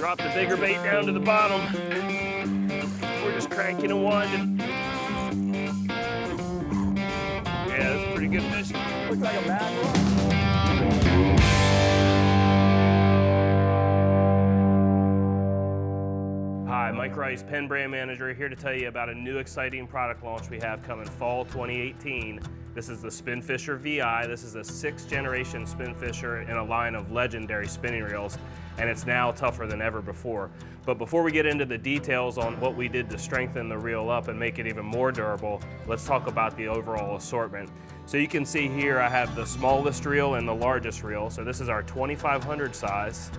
Drop the bigger bait down to the bottom. We're just cranking and winding. Yeah, that's a pretty good fish. Looks like a mackerel. Hi, Mike Rice, Penn Brand Manager, here to tell you about a new exciting product launch we have coming fall 2018. This is the Spinfisher VI. This is a 6th generation Spinfisher in a line of legendary spinning reels, and it's now tougher than ever before. But before we get into the details on what we did to strengthen the reel up and make it even more durable, let's talk about the overall assortment. So you can see here I have the smallest reel and the largest reel. So this is our 2500 size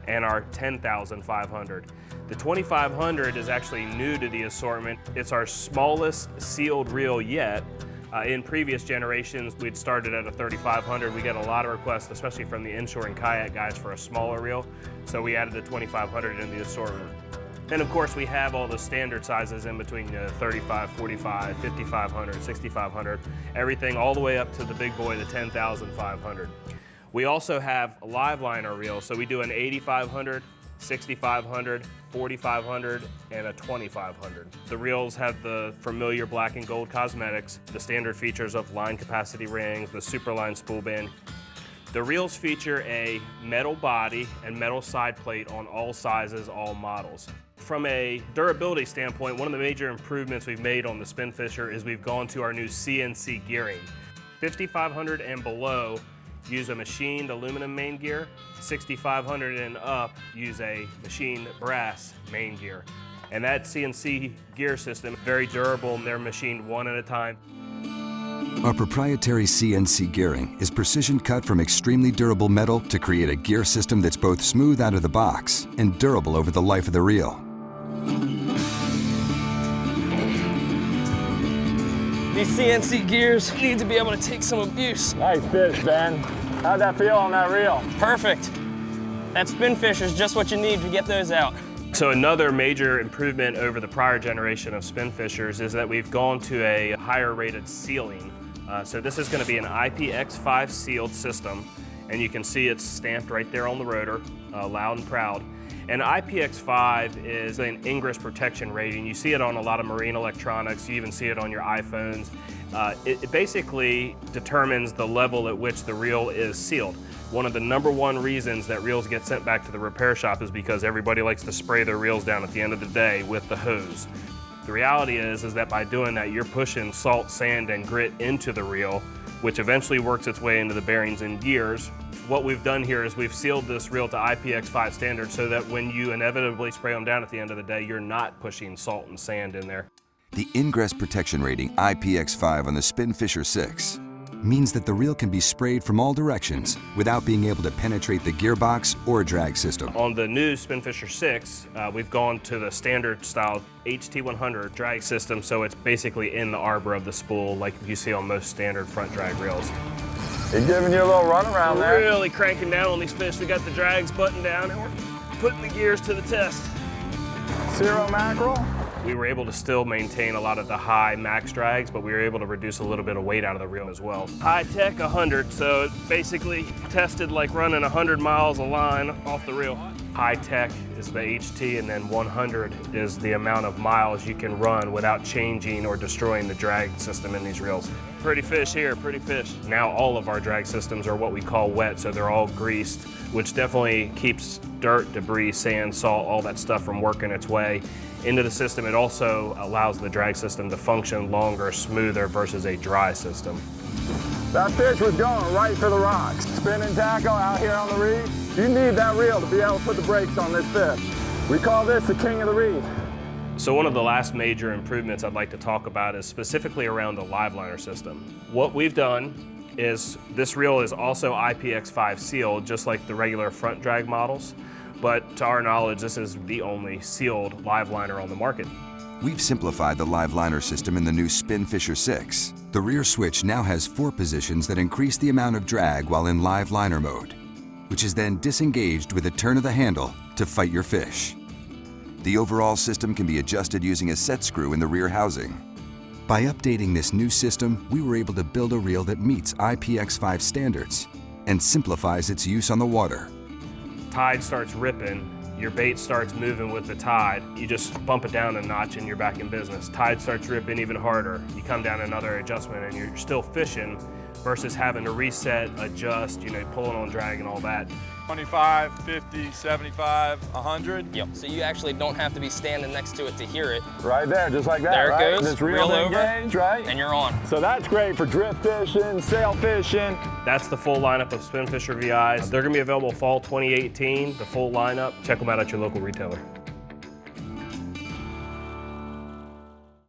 and our 10,500. The 2500 is actually new to the assortment. It's our smallest sealed reel yet. In previous generations, we'd started at a 3500. We got a lot of requests, especially from the inshore and kayak guys, for a smaller reel. So we added the 2500 in the assortment. And of course, we have all the standard sizes in between 35, 45, 5500, 6500, everything all the way up to the big boy, the 10,500. We also have a live liner reel. So we do an 8500, 6500, 4500, and a 2500. The reels have the familiar black and gold cosmetics, the standard features of line capacity rings, the Superline spool band. The reels feature a metal body and metal side plate on all sizes, all models. From a durability standpoint, one of the major improvements we've made on the Spinfisher is we've gone to our new Cnc Gearing. 5500 and below use a machined aluminum main gear. 6500 and up use a machined brass main gear. And that CNC gear system, very durable, and they're machined one at a time. Our proprietary CNC gearing is precision cut from extremely durable metal to create a gear system that's both smooth out of the box and durable over the life of the reel. These CNC gears need to be able to take some abuse. Nice fish, Ben. How'd that feel on that reel? Perfect. That Spinfisher is just what you need to get those out. So another major improvement over the prior generation of Spinfishers is that we've gone to a higher rated sealing. So this is going to be an IPX5 sealed system, and you can see it's stamped right there on the rotor, loud and proud. And IPX5 is an ingress protection rating. You see it on a lot of marine electronics. You even see it on your iPhones. It basically determines the level at which the reel is sealed. One of the #1 reasons that reels get sent back to the repair shop is because everybody likes to spray their reels down at the end of the day with the hose. The reality is that by doing that, you're pushing salt, sand, and grit into the reel, which eventually works its way into the bearings and gears. What we've done here is we've sealed this reel to IPX5 standard so that when you inevitably spray them down at the end of the day, you're not pushing salt and sand in there. The ingress protection rating IPX5 on the Spinfisher 6 means that the reel can be sprayed from all directions without being able to penetrate the gearbox or drag system. On the new Spinfisher 6, we've gone to the standard style HT100 drag system, so it's basically in the arbor of the spool like you see on most standard front drag reels. You're giving you a little run around there. We're really cranking down on these fish. We got the drags buttoned down and we're putting the gears to the test. Zero mackerel? We were able to still maintain a lot of the high max drags, but we were able to reduce a little bit of weight out of the reel as well. High tech 100, so it basically tested like running 100 miles a line off the reel. High tech is the HT, and then 100 is the amount of miles you can run without changing or destroying the drag system in these reels. Pretty fish here, pretty fish. Now all of our drag systems are what we call wet, so they're all greased, which definitely keeps dirt, debris, sand, salt, all that stuff from working its way into the system. It also allows the drag system to function longer, smoother versus a dry system. That fish was going right for the rocks. Spinning tackle out here on the reef. You need that reel to be able to put the brakes on this fish. We call this the king of the reef. So one of the last major improvements I'd like to talk about is specifically around the live liner system. What we've done is this reel is also IPX5 sealed, just like the regular front drag models. But to our knowledge, this is the only sealed live liner on the market. We've simplified the live liner system in the new Spinfisher 6. The rear switch now has 4 positions that increase the amount of drag while in live liner mode, which is then disengaged with a turn of the handle to fight your fish. The overall system can be adjusted using a set screw in the rear housing. By updating this new system, we were able to build a reel that meets IPX5 standards and simplifies its use on the water. Tide starts ripping, your bait starts moving with the tide. You just bump it down a notch and you're back in business. Tide starts ripping even harder. You come down another adjustment and you're still fishing versus having to reset, adjust, pulling on drag and all that. 25, 50, 75, 100. Yep. So you actually don't have to be standing next to it to hear it. Right there, just like that, There it right? goes, Just reel over, engaged, right? And you're on. So that's great for drift fishing, sail fishing. That's the full lineup of Spinfisher VIs. They're gonna be available fall 2018, the full lineup. Check them out at your local retailer.